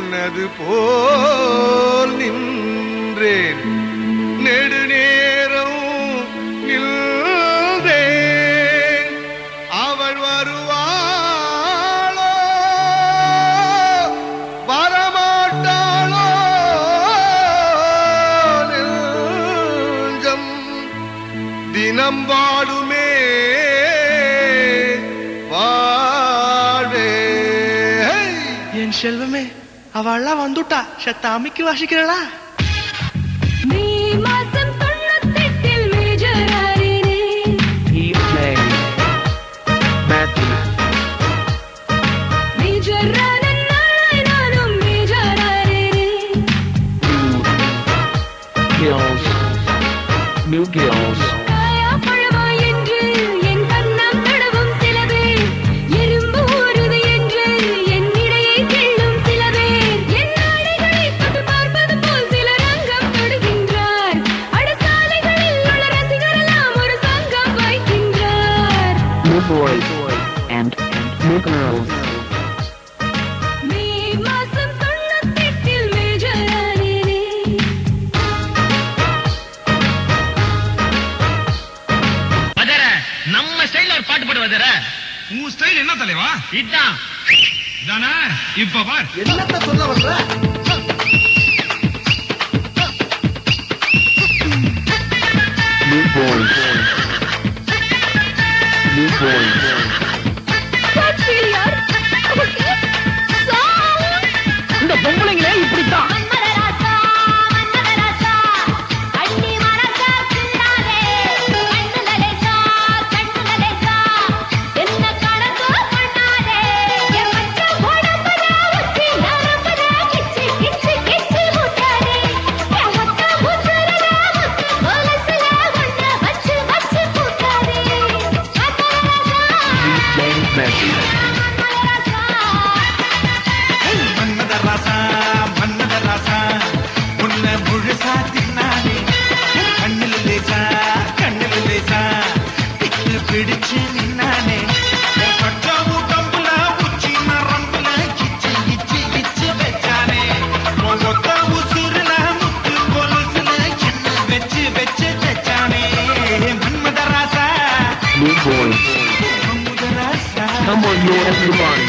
சொன்னது போல் நின்றேன் நெடுநேரம் நின்றேன் அவள் வருவாளோ வரமாட்டாளோ நெஞ்சம் தினம் வாடுமே வாழ்வே என் செல்வமே அவள்லாம் வந்துட்டா சத்த அமைக்கு வாசிக்கிறா நீ மாசம் 98 மேஜர் ஆறினே மேஜர் ஆனனாய் நானும் மேஜர் ஆறினே New girls காயா பழமா என்று என் கண்ணம் தடவும் சில பேர் எறும்பு ஊறுது என்று என் இடையை கிள்ளும் சில பேர் என் ஆடைகளை தொட்டு பார்ப்பது போல் சிலர் அங்கம் தொடுகின்றார் அடசாலைகளில் உள்ள ரசிகரெல்லாம் ஒரு சங்கம் வைக்கின்றார் New boys and new girls மே மாசம் 98 மேஜர் ஆனேனே வதர நம்ம ஸ்டைல்ல ஒரு பாட்டு போடு வதர உன் ஸ்டைல் என்ன தலைவா இதான் இதானே இப்ப பார் என்னத்த சொல்ல வர்ற new boys new boys சாட்சியார் ஓகே சவுண்ட் இந்த பொம்பளைங்களே இப்படித்தான் மன்மதராசா மன்மதராசா அண்ணி மனசா சிந்தாதே கண்ணுலலேசா கண்ணுலலேசா என்ன கணக்கு பண்ணாதே என் மச்ச போடப்பட உச்சி நரம்பட கிச்சி கிச்சி கிச்சி முட்டாதே என் மொத்த முசுரல முத்து கோலசுல ஒண்ணு வச்சு வச்சு பூட்டாதே James Messi மன்மத ராசா உன்னை முழுசா தின்னானே கண்ணில் லேசா பிச்சு பிடிச்சு நின்னானே பட்டாவு கம்புல உச்சி நரம்புல கிச்சு கிச்சு கிச்சு வச்சானே மொத்த உசுருல முத்து கொலுசுல என்ன வச்சு வச்சு வச்சானே மன்மத ராசா new boys Manmatha Rasa come on you everyone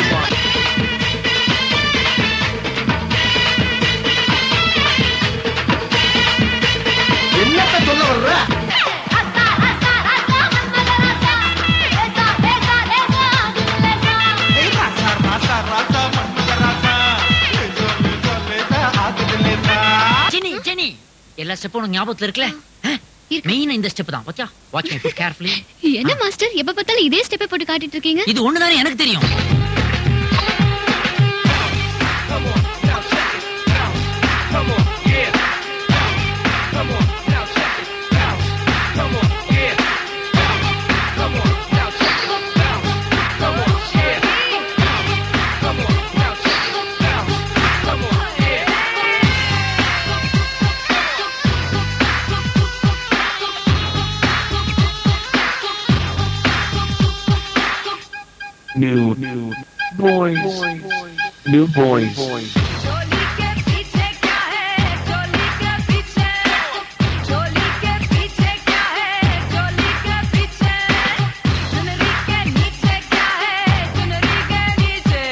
என்னத்த சொல்ல வர்ற ராசா ராசா ராசா மன்மதராசா லேசா லேசா லேசா லேசா ராசா ராசா ராசா மன்மத ராசா லேசா ஆகுது லேசா ஜெனி ஜெனி எல்லா ஸ்டெப்பும் உனக்கு ஞாபகத்துல இருக்குல்ல மெயின் இந்த ஸ்டெப் தான் பாத்தியா வாட்ச் மீ புட் கேர்ஃபுல்லி என்ன மாஸ்டர் எப்ப பார்த்தாலும் இதே ஸ்டெப்பை போட்டு காட்டிட்டு இருக்கீங்க இது ஒண்ணுதானே எனக்கு தெரியும் new boys new boys चोली के पीछे क्या है चोली के पीछे चोली के पीछे क्या है चोली के पीछे चुनरी के नीचे क्या है चुनरी के नीचे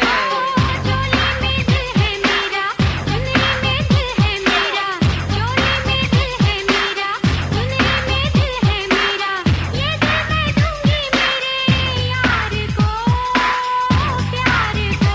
चोली में दिल है मेरा चुनरी में दिल है मेरा चोली में दिल है मेरा चुनरी में दिल है मेरा ये दिल मैं दूंगी मेरे यार को प्यार को